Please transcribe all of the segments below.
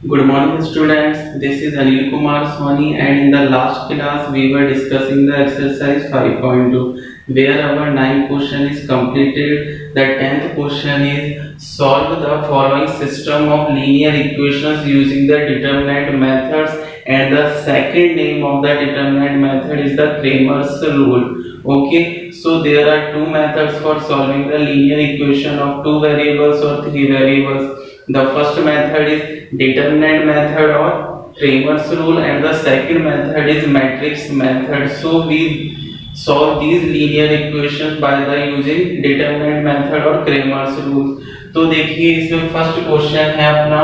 Good morning, students. This is Anil Kumar Soni, and in the last class, we were discussing the exercise 5.2, where our 9th question is completed. The 10th question is solve the following system of linear equations using the determinant methods, and the second name of the determinant method is the Cramer's rule. Okay, so there are two methods for solving the linear equation of two variables or three variables. The first method is determinant method or Cramer's rule, and the second method is matrix method. So we solve these linear equations by the using determinant method और Cramer's rule. तो देखिए इसमें first question है अपना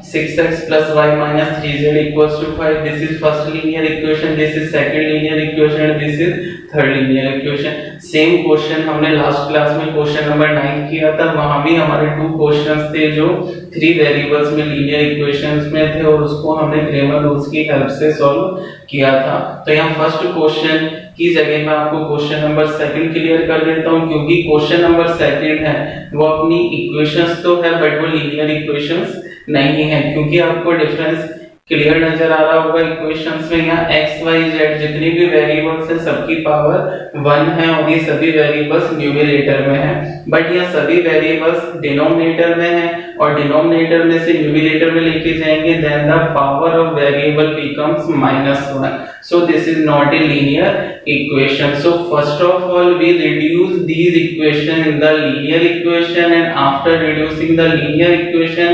6x plus y minus 3z equals to 5. This is first linear equation, this is second linear equation, this is third linear equation. Same question हमने last class में question number 9 किया था. वहां भी हमारे टू क्वेश्चंस थे जो थ्री वेरिएबल्स में लीनियर इक्वेशंस में थे और उसको हमने क्रेमर रूल्स की हेल्प से सॉल्व किया था. तो यहाँ फर्स्ट क्वेश्चन की जगह मैं आपको क्वेश्चन नंबर सेकंड क्लियर कर देता हूँ, क्योंकि क्वेश्चन नंबर सेकंड है वो अपनी इक्वेशंस तो है बट वो लीनियर इक्वेशंस नहीं है, क्योंकि आपको डिफरेंस क्लियर नजर आ रहा होगा इक्वेशंस में. यहाँ x y z जितनी भी वेरिएबल्स है सबकी पावर 1 है और ये सभी वेरिएबल्स न्यूमरेटर में है, बट ये सभी वेरिएबल्स डिनोमिनेटर में है और डिनोमिनेटर में से न्यूमरेटर में लेके जाएंगे, then the power of variable becomes -1. So this is not a linear equation. So first of all we reduce these equation in the linear equation, and after reducing the linear equation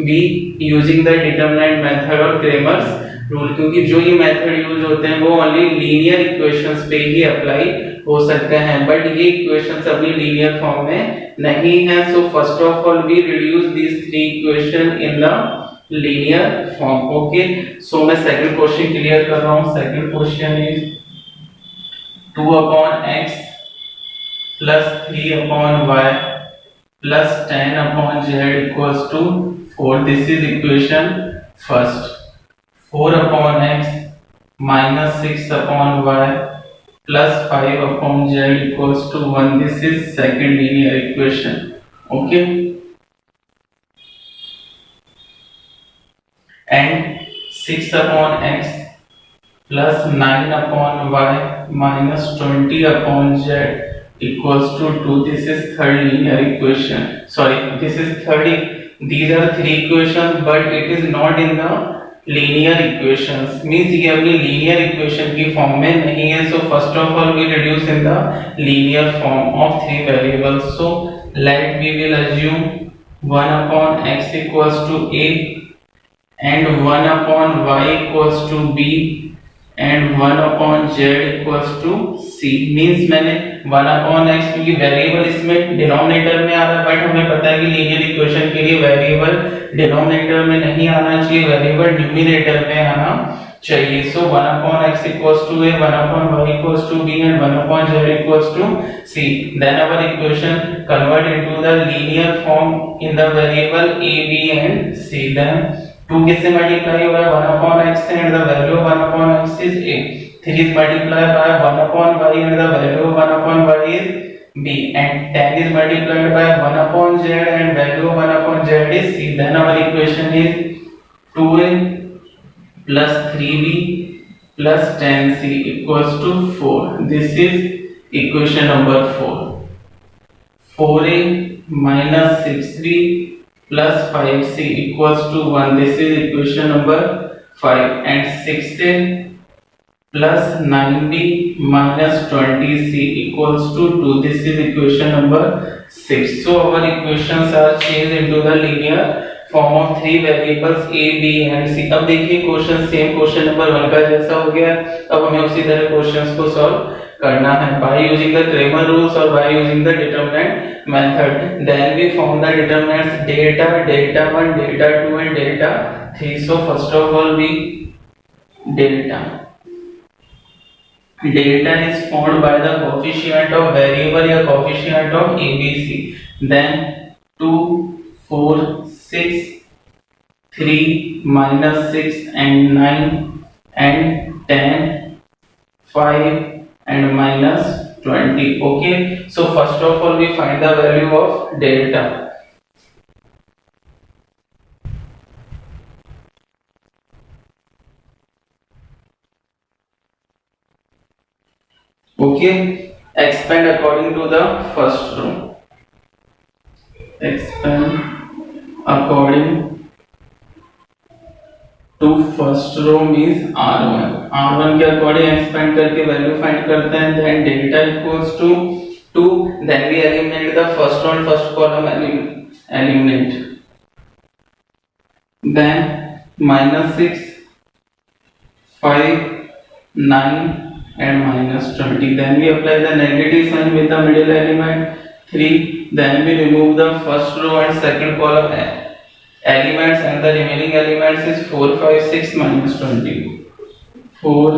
we using the determinant method or Cramer's rule, क्योंकि जो ये method use होते हैं वो only linear equations पे ही apply हो सकते हैं, बट ये इक्वेशंस अभी लीनियर फॉर्म में नहीं है. So first of all we reduce this three equation in the linear form. Okay, so मैं second question क्लियर कर रहा हूँ. second question is 2 upon x plus 3 upon y plus 10 upon z equals to 4. This is equation first. 4 upon x minus 6 upon y plus 5 upon z equals to 1. This is second linear equation. Okay, and 6 upon x plus 9 upon y minus 20 upon z equals to 2. This is third linear equation. Sorry, this is third. These are three equations, but it is not in the linear equations. Means ये अपनी linear equation की form में नहीं है. So first of all we reduce in the linear form of three variables. So let we will assume 1 upon x equals to a, and 1 upon y equals to b, and 1 upon z equals to c. Means मैंने 1 upon x, क्योंकि variable इसमें denominator में आ रहा है, but हमें पता है कि लीनियर इक्वेशन के लिए वेरिएबल डिनोमिनेटर में नहीं आना चाहिए, वेरिएबल न्यूमरेटर में आना चाहिए. सो 1 upon x equals to a, 1 upon y equals to b, and 1 upon z equals to c. Then our equation convert into the linear form in the variable a, b and c. Then 2 किससे multiply हो रहा है 1 upon x से, and the value of 1 upon x is a. 3 is multiplied by 1 upon y, and the value of 1 upon y is b, and 10 is multiplied by 1 upon z, and value of 1 upon z is c. Then our equation is 2a plus 3b plus 10c equals to 4. This is equation number 4. 4a minus 6b plus 5c equals to 1. This is equation number 5. And 6a plus 9b minus 20c equals to 2. This is equation number 6. So our equations are changed into the linear form of three variables a, b and c. अब देखिए question same question number 1 का जैसा हो गया. अब हमें उसी तरह क्वेश्चंस को सॉल्व करना है by using the Cramer rules or by using the determinant method. Then we found the determinants delta, delta 1, delta 2 and delta 3. So first of all we delta is formed by the coefficient of variable or coefficient of ABC. Then 2, 4, 6, 3, minus 6 and 9 and 10, 5 and minus 20. Okay, so first of all we find the value of delta. Okay, expand according to the first row. Expand according to first row means R1. R1 के according expand करके value find करते हैं. Then delta equals to 2. Then we eliminate the first row and first column. Eliminate. Then -6, 5, 9 and -20. Then we apply the negative sign with the middle element 3. Then we remove the first row and second column elements and the remaining elements is 4, 5, 6 -20. 4,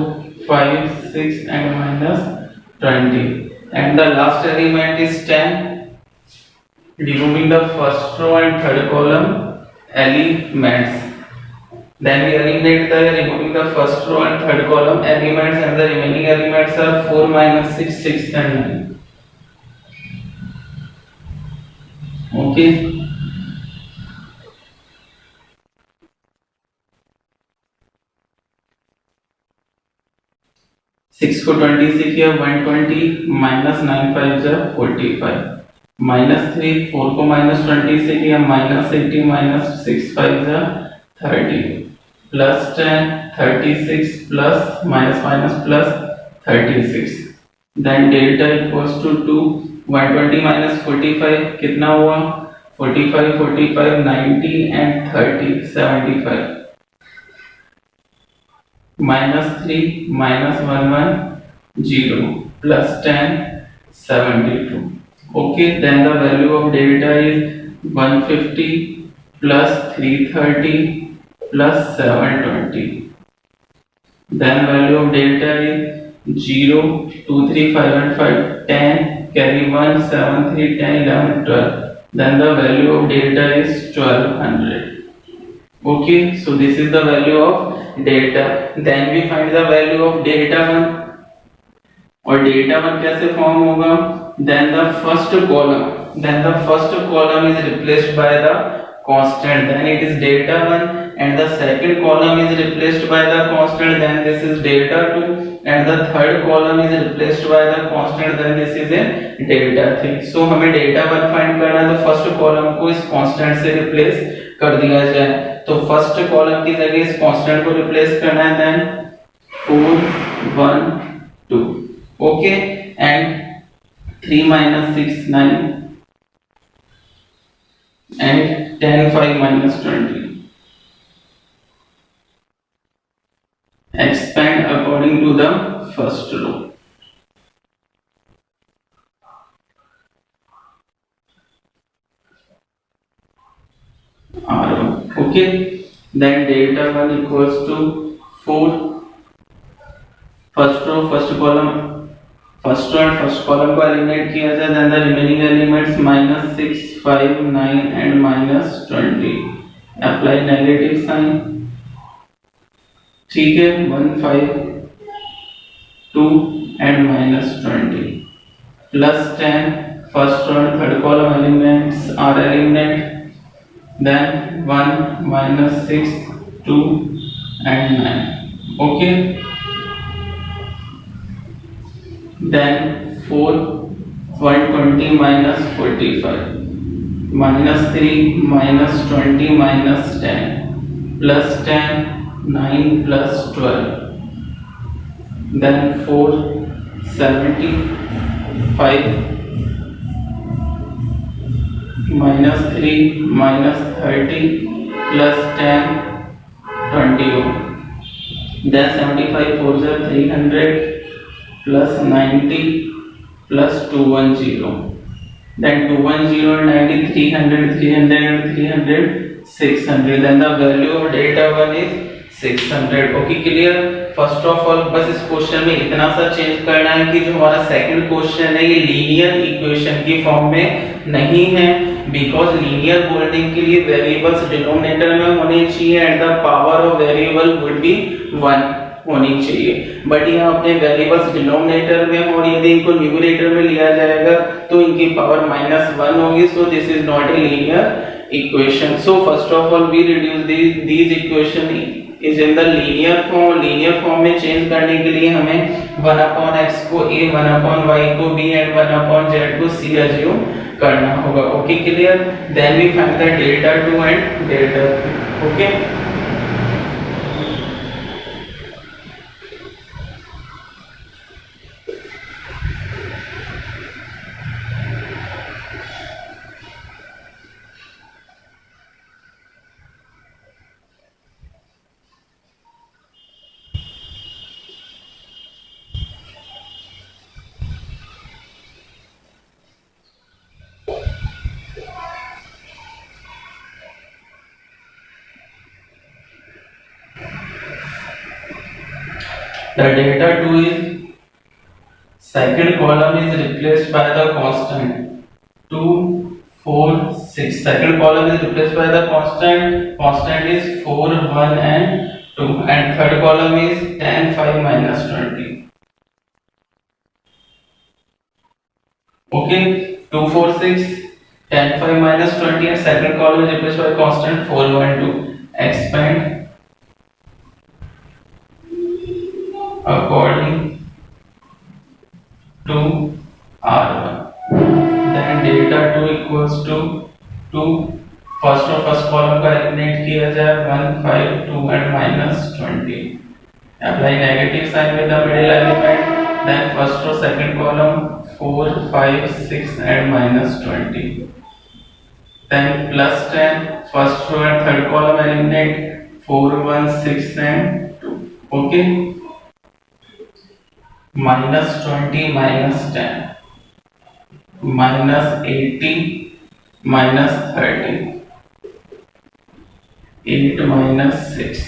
5, 6 and -20. And the last element is 10. Removing the first row and third column elements. Then we eliminate the removing the first row and third column elements and the remaining elements are 4, -6, 6 and 9. Okay. 6 को 20 से किया 120 -9 5 जा 45. -3 4 को -20 से किया -80 -6 5 जा 30. +10 36 plus minus plus 36. Then delta equals to 2. 120 minus 45 कितना हुआ? 45 45 90 and 30 75. -3 -1 0 plus 10 72. Okay, then the value of delta is 150 plus 330 plus 720. Then value of delta is 0 2 3 5 and 5 10 carry 1 7 3 10 11 12. Then the value of delta is 1200. Okay, so this is the value of delta. Then we find the value of delta 1. और delta 1 कैसे form होगा? Then the first column is replaced by the constant, then it is delta 1, and the second column is replaced by the constant, then this is delta 2, and the third column is replaced by the constant, then this is a delta 3. So हमें delta 1 find करना है, तो first column को इस constant से replace कर दिया जाए. तो फर्स्ट कॉलम की जगह इस कांस्टेंट को रिप्लेस करना है. Then 4 1 2. Okay, and 3 - 6 9 and 10 5 -20. Expand according to the first row. R1. Okay, then delta 1 equals to 4. First row first column को एलिमिनेट किया जाए. then the remaining elements -6 5 9 and -20. apply negative sign. ठीक है, 1 5 2 and -20 plus 10 first row and third column elements are eliminated. then 1 -6 2 and 9. okay, then 4 120 minus 45 -3 -20 -10 plus 10 9 plus 12. then 4 75 -3 -30 plus 10 21. then 75 4 are 300 plus 90 plus 210. then 210 and 90 300 300 and 300 600. then the value of delta 1 is 600. okay, clear. First of all बस इस question में इतना सा change करना है कि जो हमारा सेकंड क्वेश्चन है ये लीनियर इक्वेशन की फॉर्म में नहीं है, बिकॉज लीनियर बोल्डिंग के लिए वेरिएबल्स डिनोमिनेटर में होने चाहिए and the power of variable would be 1. होनी चाहिए, बट यहाँ अपने वेरिएबल्स डिनोमिनेटर में और यदि इनको न्यूमरेटर में लिया जाएगा तो इनकी पावर -1 होगी, so this is not a linear equation. So first of all we reduce these equation is in the linear form में चेंज करने के लिए हमें 1/x को a, 1/y को b एंड 1/z को c अज्यूम करना होगा। Okay, clear? Then we find the delta 2 and delta 3। Okay, the delta 2 is second column is replaced by the constant 2, 4, 6. Second column is replaced by the constant is 4, 1 and 2, and third column is 10, 5 minus 20. Okay, 2, 4, 6, 10, 5 minus 20, and second column is replaced by constant 4, 1, 2. Expand according to R1. Then delta 2 equals to 2. first column का eliminate किया जाए 1, 5, 2 and -20. Apply negative sign with the middle element. Then first row second column 4, 5, 6 and -20. Then +10 first row and third column eliminate 4, 1, 6 and 2. Okay. -20 -10 -80 -30 8 -6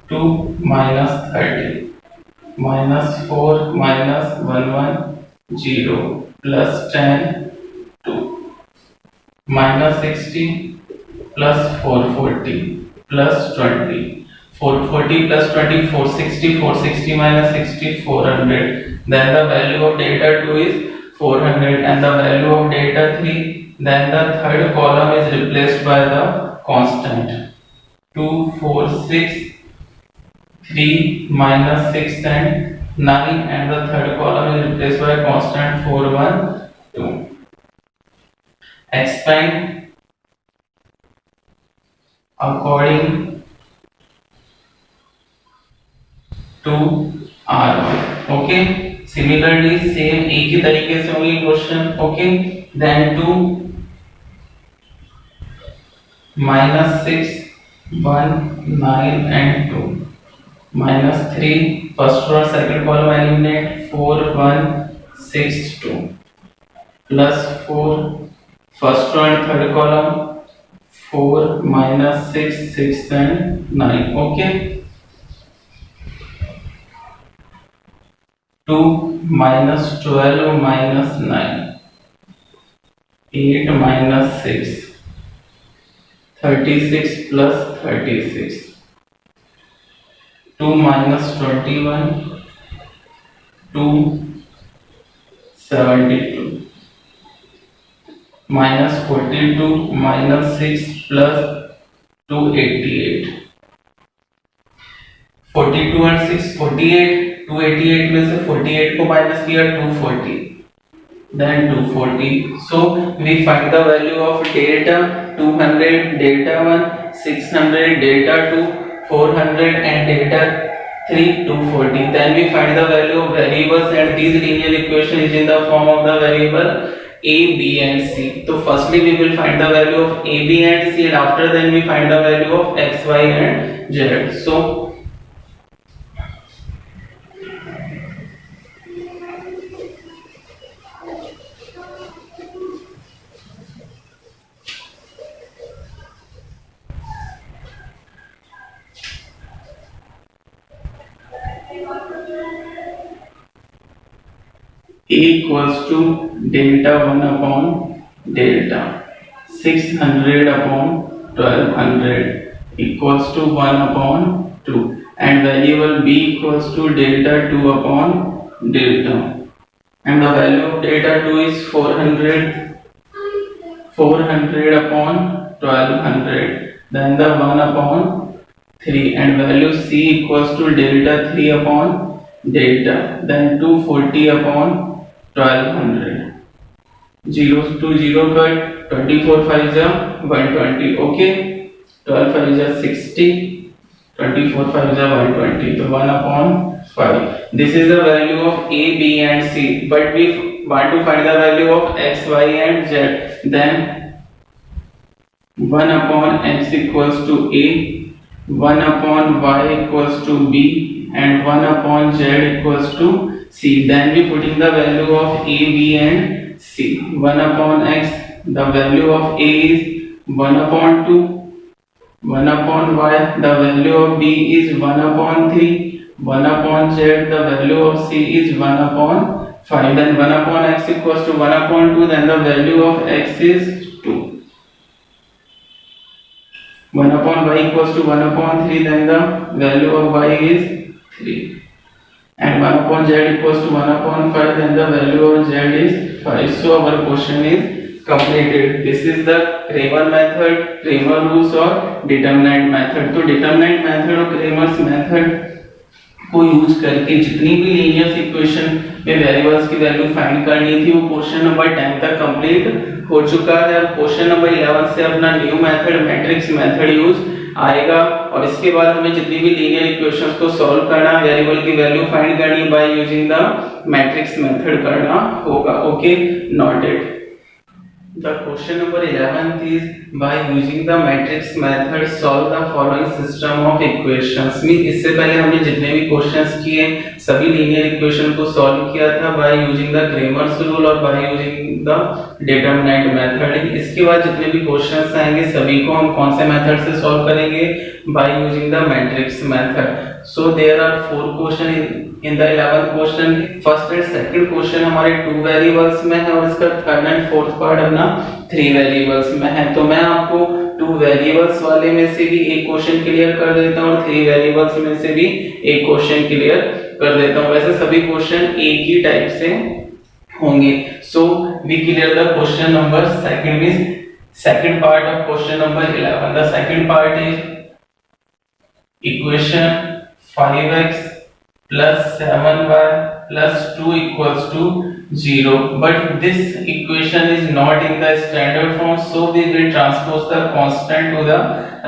2 -30 -4 -11 0 +10 2 -60 +440 +20 440 plus 20 460 460 minus 60 400. Then the value of delta 2 is 400 and the value of delta 3, then the third column is replaced by the constant 2, 4, 6, 3 minus 6 and 9, and the third column is replaced by constant 4, 1, 2. Expand according to R1. Okay, similarly same एक ही तरीके से होगी question. Okay, then 2 -6 1 9 and 2 -3 first row second column eliminate 4 1 6 2 +4 first row and third column 4 -6 6 and 9. Okay, 2 -12 -9 8 -6 36 plus 36 2 -21 2 72 -42 -6 plus 288 42 and 6 48 288 में से 48 को minus किया 240, then 240. So we find the value of delta 200, delta 1 600, delta 2 400 and delta 3 240. Then we find the value of variables, and this linear equation is in the form of the variable a, b and c. So firstly we will find the value of a, b and c, and after then we find the value of x, y and z. So A equals to delta 1 upon delta 600 upon 1200 equals to 1 upon 2. and variable b equals to delta 2 upon delta, and the value of delta 2 is 400 upon 1200, then the 1 upon 3, and value c equals to delta 3 upon delta, then 240 upon 1200. 0 to 0 cut, 24 5 is 120, okay, 12 5 is 60, 24 5 is 120, so 1 upon 5. This is the value of a, b and c, but we want to find the value of x, y and z. Then 1 upon x equals to a, 1 upon y equals to b, and 1 upon z equals to c. Then we put in the value of a, b and c. 1 upon x, the value of a is 1 upon 2, 1 upon y, the value of b is 1 upon 3, 1 upon z, the value of c is 1 upon 5. Then 1 upon x equals to 1 upon 2, then the value of x is 2. 1 upon y equals to 1 upon 3, then the value of y is 3. And 1 upon z equals to 1 upon 5, then the value of z is 5. So our question is completed. This is the Cramer method, Cramer rules और determinant method. तो determinant method और Cramer's method को use करके जितनी भी linear equation में variables की value find करनी थी वो क्वेश्चन नंबर 10 तक कंप्लीट हो चुका है। क्वेश्चन नंबर 11 से अपना new method matrix method use आएगा, और इसके बाद हमें जितनी भी लीनियर इक्वेशंस को सॉल्व करना, वेरिएबल की वैल्यू फाइंड करनी by using the matrix method करना होगा। Okay, noted. The question number 11th is by using the matrix method solve the following system of equations। इससे पहले हमने जितने भी क्वेश्चंस किए सभी लीनियर इक्वेशन को सॉल्व किया था by using the Cramer's rule और by using the determinant method। इसके बाद जितने भी क्वेश्चंस आएंगे सभी को हम कौन से मेथड से सॉल्व करेंगे? by using the matrix method। So there are 4 question in the 11th question। First and second question हमारे 2 वेरिएबल्स में है और इसका थर्ड एंड फोर्थ पार्ट अपना 3 वेरिएबल्स में है। तो मैं आपको 2 वेरिएबल्स वाले में से भी एक क्वेश्चन क्लियर कर देता हूँ और 3 वेरिएबल्स में से भी एक क्वेश्चन क्लियर कर देता हूँ। वैसे सभी क्वेश्चन एक ही टाइप से होंगे। So we clear the question number second means second part of question number 11। The second part is equation 5x plus 7y plus 2 equals to 0, but this equation is not in the standard form, so we will transpose the constant to the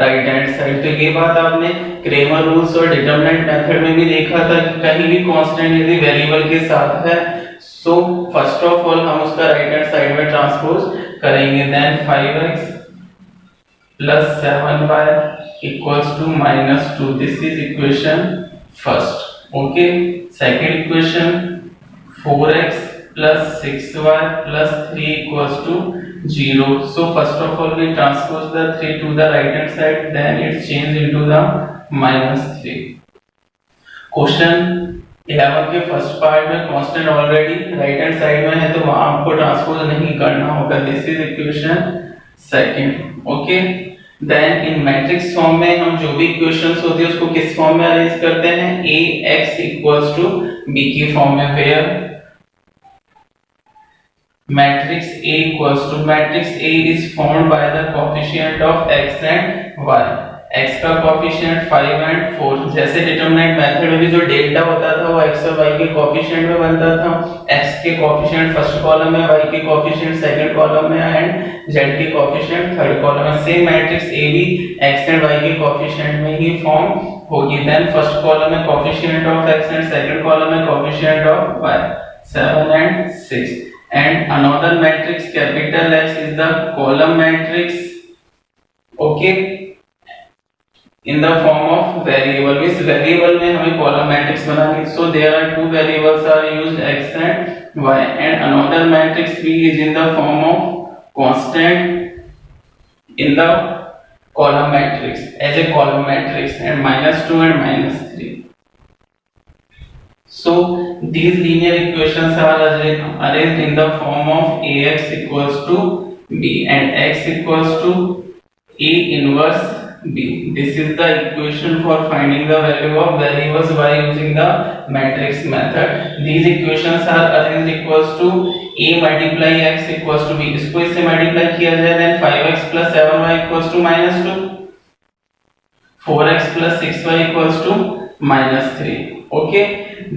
right hand side। तो ये बात आपने Cramer rules और determinant method में भी देखा था कि कहीं भी कांस्टेंट यदि वेरिएबल के साथ है सो फर्स्ट ऑफ ऑल हम उसका राइट हैंड साइड में ट्रांसपोज करेंगे। Then 5x plus 7y equals to -2, this is equation first। Okay, second equation 4x plus 6y plus 3 equals to 0। So first of all we transpose the 3 to the right hand side, then it change into the -3। Question 11 के first part में constant already right hand side में है तो वहां आपको transpose नहीं करना होगा। This is equation second. Okay, then in matrix form में हम जो भी इक्वेशंस होती है उसको किस फॉर्म में अरेंज करते हैं? ax equals to b की फॉर्म में, where matrix a equals to matrix A is formed by the coefficient of x and y। x का कोएफिशिएंट 5 and 4। जैसे डिटरमिनेंट मेथड में भी जो डेल्टा होता था वो x और y के कोएफिशिएंट में बनता था। x के कोएफिशिएंट फर्स्ट कॉलम में, y के कोएफिशिएंट सेकंड कॉलम में एंड z के कोएफिशिएंट थर्ड कॉलम में। सेम मैट्रिक्स A भी x एंड y के कोएफिशिएंट में ही फॉर्म होगी। देन फर्स्ट कॉलम में coefficient of x and second column में coefficient of y 7 and 6, and another matrix capital X is the column matrix, okay, in the form of variable। इस variable में हमें column matrix बनानी। So there are 2 variables are used x and y, and another matrix B is in the form of constant in the column matrix as a column matrix, and -2 and -3। So these linear equations are arranged in the form of ax equals to b and x equals to a inverse B. This is the equation for finding the value of variables by using the matrix method. These equations are arranged equals to A multiply x equals to B. इसको इससे multiply किया जाए then 5x plus 7y equals to -2, 4x plus 6y equals to -3. Okay,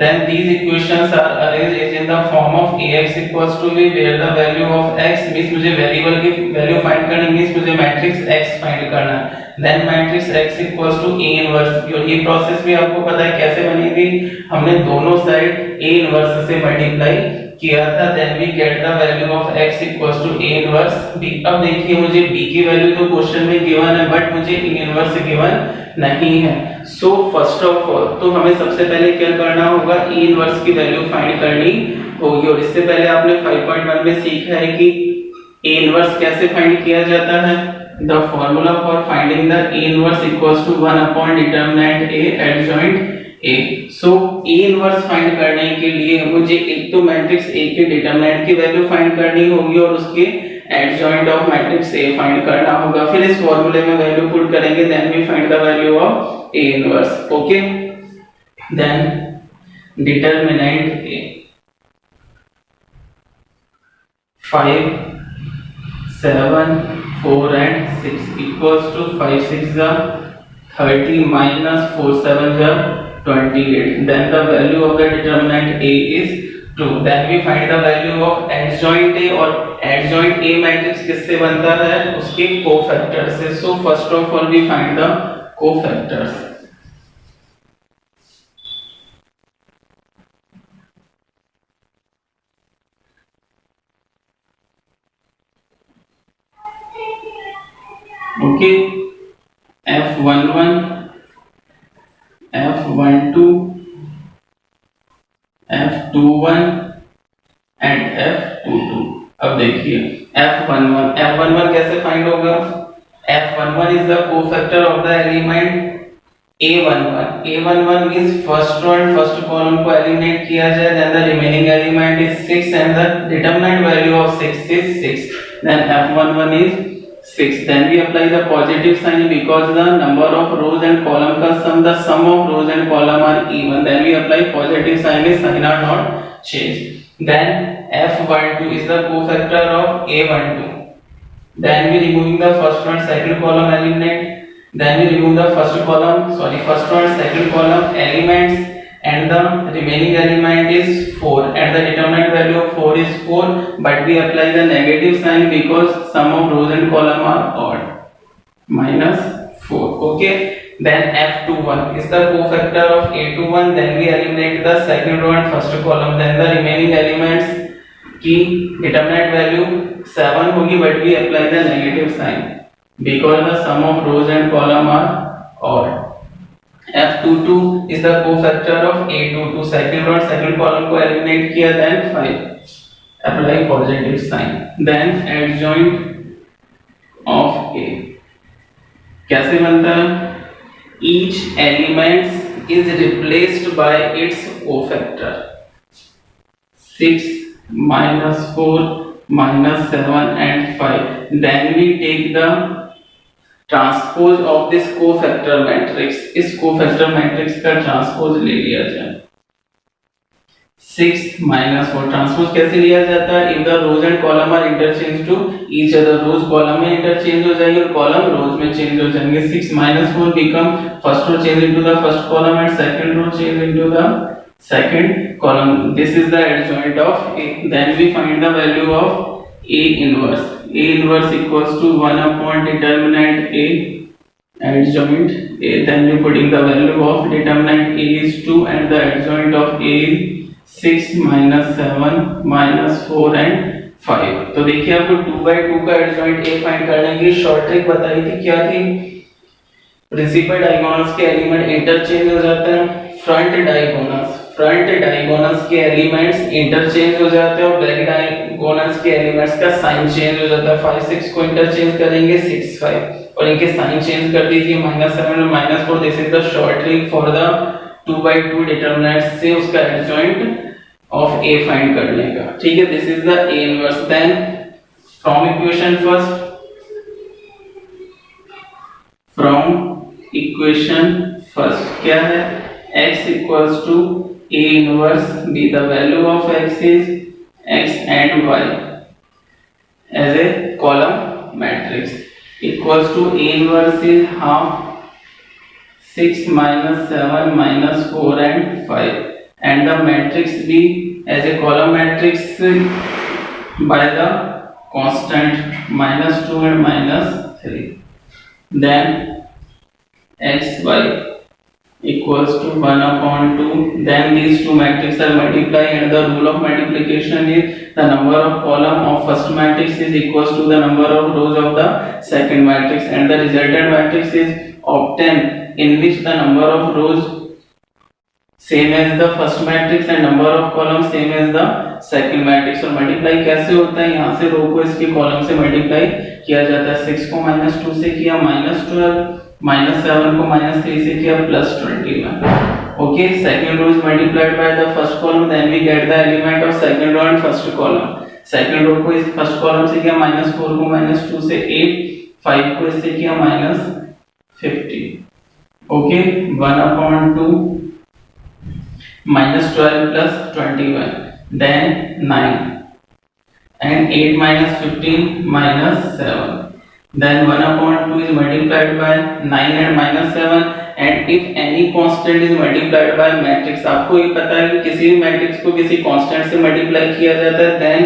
then these equations are arranged in the form of ax equals to b, where the value of x means मुझे variable की value find करनी means मुझे matrix x find करना है, then matrix x equals to a inverse. और ये process भी आपको पता है कैसे बनेगी, हमने दोनों साइड a इनवर्स से मल्टीप्लाई किया था, then we get the value of x equals to a inverse b. अब देखिए मुझे b की वैल्यू तो क्वेश्चन में गिवन है बट मुझे a इनवर्स गिवन नहीं है. सो फर्स्ट ऑफ ऑल तो हमें सबसे पहले क्या करना होगा, e इनवर्स की वैल्यू फाइंड करनी होगी. और इससे पहले आपने 5.1 में सीखा है कि e इनवर्स कैसे फाइंड किया जाता है. The formula for finding the e inverse equals to 1 upon determinant a adjoint a. सो e इनवर्स फाइंड करने के लिए मुझे एक तो मैट्रिक्स a के डिटरमिनेंट की वैल्यू फाइंड करनी होगी और उसके adjoint of matrix A find करना होगा. फिर इस फॉर्मूले में वैल्यू पुट करेंगे, then we find the value of A inverse. Okay, then determinant A 5 7 4 and 6 equals to 5 6 30 minus 4 7 28. Then the value of the determinant A is 2. Then we find the value of adjoint A, और adjoint A matrix किससे बनता है, उसके cofactor से. So first of all we find the cofactors. Okay, F11, F12, F21 and F22. अब देखिए F11 कैसे find होगा. F11 is the cofactor of the element A11. A11 means first row and first column को eliminate किया जाए, then the remaining element is 6 and the determinant value of 6 is 6. Then F11 is 6. Then we apply the positive sign because the number of rows and column का sum, the sum of rows and column are even. Then we apply positive sign is sign are not changed. Then F12 is the cofactor of A12. Then we removing the first one second column eliminate. Then we remove the first row and second column elements, and the remaining element is 4 and the determinant value of 4 is 4, but we apply the negative sign because sum of rows and column are odd, -4. Okay, then F21 is the cofactor of A21. Then we eliminate the second row and first column, then the remaining elements की determinant value 7 होगी, but we apply the negative sign because the sum of rows and column are odd. F22 is the cofactor of A22. second row and second column को eliminate किया, then 5 apply positive sign. Then adjoint of A कैसे बनता है, each element is replaced by its cofactor. 6 -4 -7 and 5. Then we take the transpose of this cofactor matrix. इस cofactor matrix का transpose ले लिया जाए. 6 -4 ट्रांसपोज कैसे लिया जाता है, if the rows and column are interchange to each other. Rows column में इंटरचेंज हो जाएंगे और कॉलम रोज में चेंज हो जाएंगे. 6 -4 become first row change into the first column and second row change into the second column. This is the adjoint of A. Then we find the value of A inverse. A inverse equals to 1 upon determinant A adjoint A. Then we putting the value of determinant A is 2 and the adjoint of A is 6 -7 -4 and 5. तो देखिए आपको 2/2 का adjoint A find करने की short trick बताई थी. क्या थी, प्रिंसिपल डायगोनल्स के एलिमेंट इंटरचेंज हो जाते हैं. फ्रंट डायगोनल्स के एलिमेंट्स इंटरचेंज हो जाते हैं और बैक डायगोनल्स के एलिमेंट्स का साइन चेंज हो जाता है. 5 6 को इंटरचेंज करेंगे 6 5 और इनके साइन चेंज कर दीजिए -7 और -4. This is the short trick for the 2/2 determinant से उसका एडजॉइंट ऑफ A फाइंड करने का. ठीक है, this is the A inverse. Then from equation from equation first क्या है, x equals to a inverse b, the value of x is x and y as a column matrix, equals to a inverse is half 6 minus 7 minus 4 and 5, and the matrix B as a column matrix by the constant minus 2 and minus 3. Then xy equals to 1 upon 2. Then these two matrices are multiplied, and the rule of multiplication is the number of column of first matrix is equals to the number of rows of the second matrix, and the resultant matrix is obtained in which the number of rows same as the first matrix and number of columns same as the second matrix. और multiply कैसे होता है, यहाँ से रो को इसके column से multiply किया जाता है, 6 को -2 से किया -12, -7 को -3 से किया +21. Okay, second row is multiplied by the first column, then we get the element of second row and first column. Second row को इस फर्स्ट कॉलम से किया -4 को -2 से 8, 5 को इससे किया -50. Okay, 1 upon 2 -12 plus 21, then 9, and 8 minus 15 minus 7. Then 1 upon 2 is multiplied by 9 and -7, and if any constant is multiplied by matrix, आपको ये पता है कि किसी भी मैट्रिक्स को किसी कांस्टेंट से मल्टीप्लाई किया जाता है, then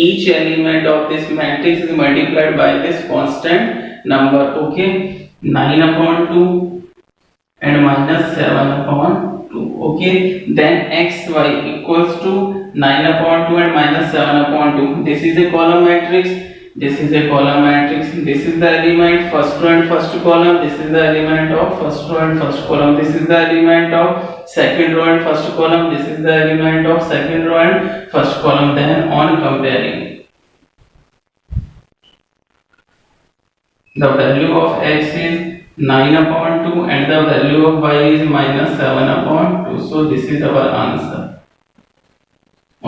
each element of this matrix is multiplied by this constant number. Okay, 9 upon 2 and -7 upon 2. Okay, then xy equals to 9 upon 2 and -7 upon 2. This is a column matrix, this is a column matrix, this is the element first row and first column, this is the element of first row and first column, this is the element of second row and first column, this is the element of second row and first column. Then on comparing, the value of x is 9 upon 2 and the value of y is -7 upon 2. So this is our answer.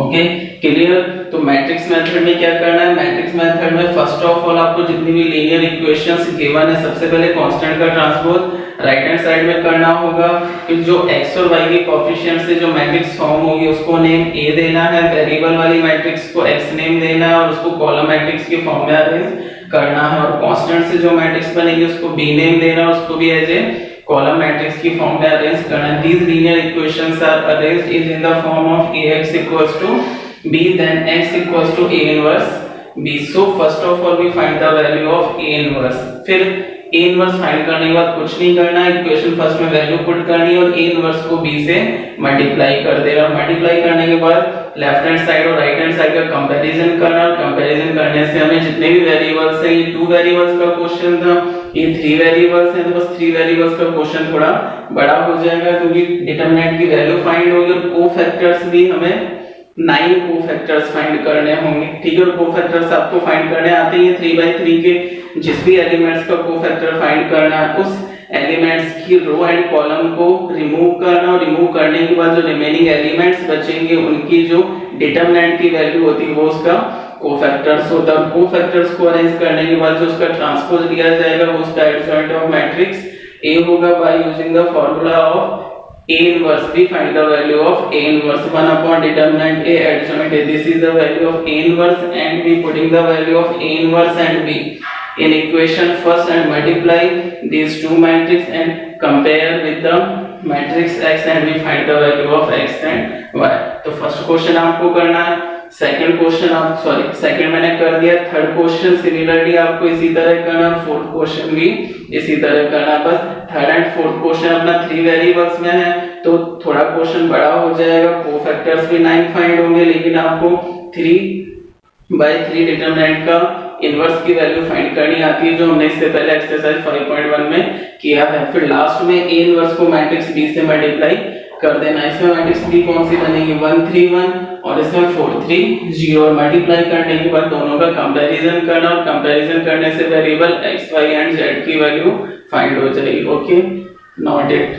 Okay, clear. तो matrix method में क्या करना है, matrix method में first of all आपको जितनी भी linear equations given है, सबसे पहले कांस्टेंट का ट्रांसपोज राइट हैंड साइड में करना होगा. फिर जो x और y के कोएफिशिएंट से जो मैट्रिक्स फॉर्म होगी उसको नेम a देना है, वेरिएबल वाली मैट्रिक्स को x नेम देना है और उसको कॉलम मैट्रिक्स के फॉर्म में अरेंज करना है, और कांस्टेंट से जो मैट्रिक्स बनेगी उसको b नेम देना है, उसको भी एज ए कॉलम मैट्रिक्स की फॉर्म में अरेंज करना है. These linear equations are arranged is in the form of ax equals to b, then x equals to a inverse b. So first of all we find the value of a inverse. फिर a inverse find करने के बाद कुछ नहीं करना है, equation first में value put करनी है और a inverse को b से मल्टीप्लाई कर देना. मल्टीप्लाई करने के बाद लेफ्ट हैंड साइड और राइट हैंड साइड का कंपैरिजन करना, और कंपैरिजन करने से हमें जितने भी वेरिएबल्स हैं, ये 2 वेरिएबल्स का क्वेश्चन था, ये 3 वेरिएबल्स हैं, तो बस 3 वेरिएबल्स का क्वेश्चन थोड़ा बड़ा हो जाएगा क्योंकि डिटरमिनेंट की वैल्यू फाइंड होगी और कोफैक्टर्स भी हमें 9 कोफैक्टर्स फाइंड करने होंगे. ठीक है, और कोफैक्टर्स आपको फाइंड करने आते हैं 3/3 के, जिस भी एलिमेंट्स का कोफैक्टर फाइंड करना है उस एलिमेंट्स की रो एंड कॉलम को रिमूव करना, और रिमूव करने के बाद जो रिमेनिंग एलिमेंट्स बचेंगे उनकी जो डिटरमिनेंट की वैल्यू होती है वो उसका कोफैक्टर्स होता है. कोफैक्टर्स को अरेंज करने के बाद जो उसका ट्रांसपोज लिया जाएगा वो उसका एडजॉइंट ऑफ मैट्रिक्स A होगा. By using the formula of A inverse we find the value of A inverse 1 upon determinant A adjoint A. This is the value of A inverse, and we putting the value of A inverse and B in equation first and multiply these two matrix and compare with the matrix X and we find the value of X and Y. तो first question आपको करना है, second question आप second मैंने कर दिया, third question similarly आपको इसी तरह करना, फोर्थ क्वेश्चन भी इसी तरह करना. बस थर्ड एंड फोर्थ क्वेश्चन अपना 3 वेरिएबल्स में है तो थोड़ा क्वेश्चन बड़ा हो जाएगा, कोफैक्टर्स भी 9 फाइंड होंगे, लेकिन आपको 3/3 डिटरमिनेंट का इनवर्स की वैल्यू फाइंड करनी आती है जो हमने इससे पहले एक्सरसाइज 5.1 में किया है. फिर लास्ट में A इनवर्स को मैट्रिक्स B से मल्टीप्लाई कर देना. इसमें मैट्रिक्स B कौन सी बनेगी, 1 3 1 और इसमें 4 3 0, और मल्टीप्लाई करने के बाद दोनों का कंपैरिजन करना, और कंपैरिजन करने से variable x y and z की वैल्यू फाइंड हो जाएगी. Okay, not it.